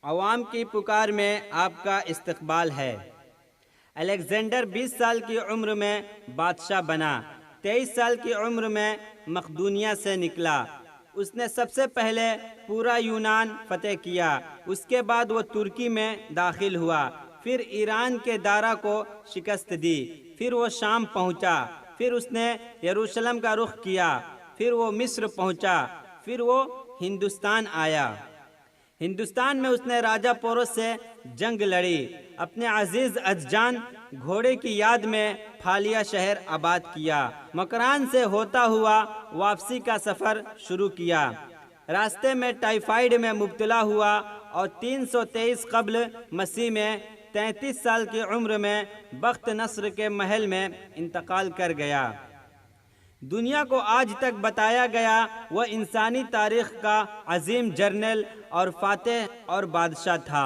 عوام کی پکار میں آپ کا استقبال ہے۔ الیگزینڈر 20 سال کی عمر میں بادشاہ بنا۔ 23 سال کی عمر میں مقدونیہ سے نکلا۔ اس نے سب سے پہلے پورا یونان فتح کیا۔ اس کے بعد وہ ترکی میں داخل ہوا، پھر ایران کے دارا کو شکست دی، پھر وہ شام پہنچا، پھر اس نے یروشلم کا رخ کیا، پھر وہ مصر پہنچا، پھر وہ ہندوستان آیا۔ ہندوستان میں اس نے راجہ پورس سے جنگ لڑی۔ اپنے عزیز ازجان گھوڑے کی یاد میں پھالیا شہر آباد کیا۔ مکران سے ہوتا ہوا واپسی کا سفر شروع کیا۔ راستے میں ٹائیفائیڈ میں مبتلا ہوا اور 323 قبل مسیح میں 33 سال کی عمر میں بخت نصر کے محل میں انتقال کر گیا۔ دنیا کو آج تک بتایا گیا وہ انسانی تاریخ کا عظیم جرنیل اور فاتح اور بادشاہ تھا،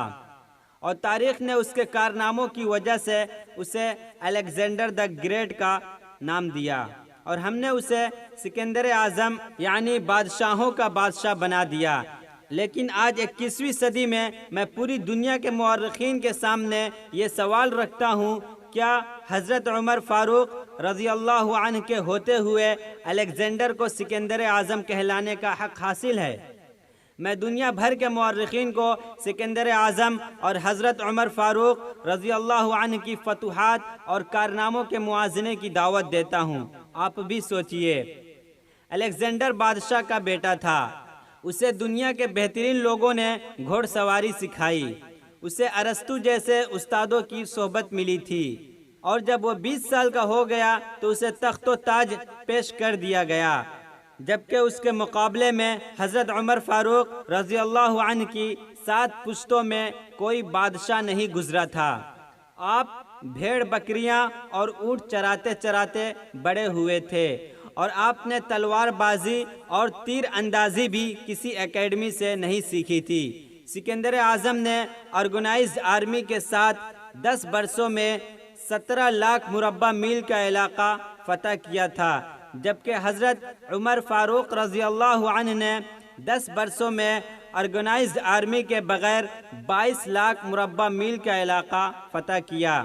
اور تاریخ نے اس کے کارناموں کی وجہ سے اسے الیگزینڈر دا گریٹ کا نام دیا، اور ہم نے اسے سکندر اعظم یعنی بادشاہوں کا بادشاہ بنا دیا۔ لیکن آج 21ویں صدی میں پوری دنیا کے مورخین کے سامنے یہ سوال رکھتا ہوں، کیا حضرت عمر فاروق رضی اللہ عنہ کے ہوتے ہوئے الیگزینڈر کو سکندر اعظم کہلانے کا حق حاصل ہے؟ میں دنیا بھر کے مورخین کو سکندر اعظم اور حضرت عمر فاروق رضی اللہ عنہ کی فتوحات اور کارناموں کے موازنے کی دعوت دیتا ہوں۔ آپ بھی سوچئے، الیگزینڈر بادشاہ کا بیٹا تھا۔ اسے دنیا کے بہترین لوگوں نے گھوڑ سواری سکھائی۔ اسے ارسطو جیسے استادوں کی صحبت ملی تھی، اور جب وہ 20 سال کا ہو گیا تو اسے تخت و تاج پیش کر دیا گیا، جبکہ اس کے مقابلے میں حضرت عمر فاروق رضی اللہ عنہ کی 7 پشتوں میں کوئی بادشاہ نہیں گزرا تھا۔ آپ بھیڑ بکریاں اور اونٹ چراتے چراتے بڑے ہوئے تھے، اور آپ نے تلوار بازی اور تیر اندازی بھی کسی اکیڈمی سے نہیں سیکھی تھی۔ سکندر اعظم نے آرگنائزڈ آرمی کے ساتھ 10 برسوں میں 17 لاکھ مربع میل کا علاقہ فتح کیا تھا، جبکہ حضرت عمر فاروق رضی اللہ عنہ نے 10 برسوں میں آرگنائزڈ آرمی کے بغیر 22 لاکھ مربع میل کا علاقہ فتح کیا،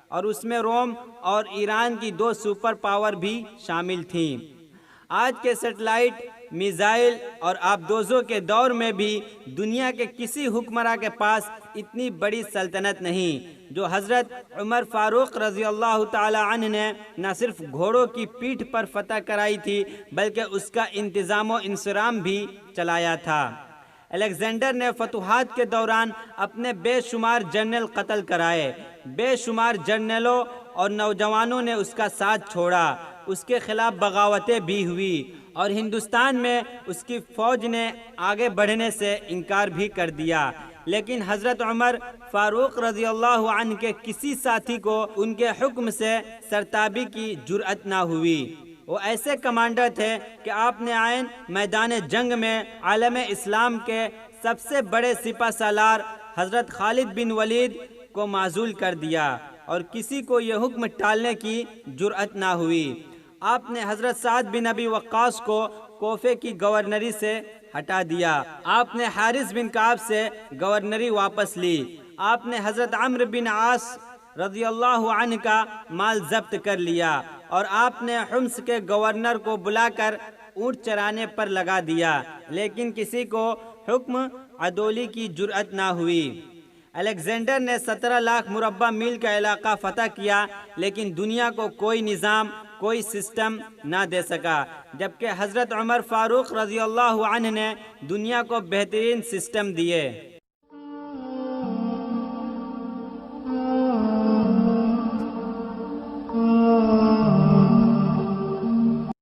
اور اس میں روم اور ایران کی 2 سپر پاور بھی شامل تھیں۔ آج کے سیٹلائٹ، میزائل اور آبدوزوں کے دور میں بھی دنیا کے کسی حکمراں کے پاس اتنی بڑی سلطنت نہیں جو حضرت عمر فاروق رضی اللہ تعالی عنہ نے نہ صرف گھوڑوں کی پیٹھ پر فتح کرائی تھی بلکہ اس کا انتظام و انصرام بھی چلایا تھا۔ الیگزینڈر نے فتوحات کے دوران اپنے بے شمار جنرل قتل کرائے۔ بے شمار جنرلوں اور نوجوانوں نے اس کا ساتھ چھوڑا۔ اس کے خلاف بغاوتیں بھی ہوئی، اور ہندوستان میں اس کی فوج نے آگے بڑھنے سے انکار بھی کر دیا، لیکن حضرت عمر فاروق رضی اللہ عنہ کے کسی ساتھی کو ان کے حکم سے سرتابی کی جرأت نہ ہوئی۔ وہ ایسے کمانڈر تھے کہ آپ نے عین میدان جنگ میں عالم اسلام کے سب سے بڑے سپہ سالار حضرت خالد بن ولید کو معزول کر دیا، اور کسی کو یہ حکم ٹالنے کی جرأت نہ ہوئی۔ آپ نے حضرت سعد بن ابی وقاص کو کوفے کی گورنری سے ہٹا دیا۔ آپ نے حارث بن کعب سے گورنری واپس لی۔ آپ نے حضرت عمرو بن عاص رضی اللہ عنہ کا مال ضبط کر لیا، اور آپ نے حمص کے گورنر کو بلا کر اونٹ چرانے پر لگا دیا، لیکن کسی کو حکم عدولی کی جرأت نہ ہوئی۔ الیگزینڈر نے 17 لاکھ مربع میل کا علاقہ فتح کیا، لیکن دنیا کو کوئی نظام، کوئی سسٹم نہ دے سکا، جبکہ حضرت عمر فاروق رضی اللہ عنہ نے دنیا کو بہترین سسٹم دیے۔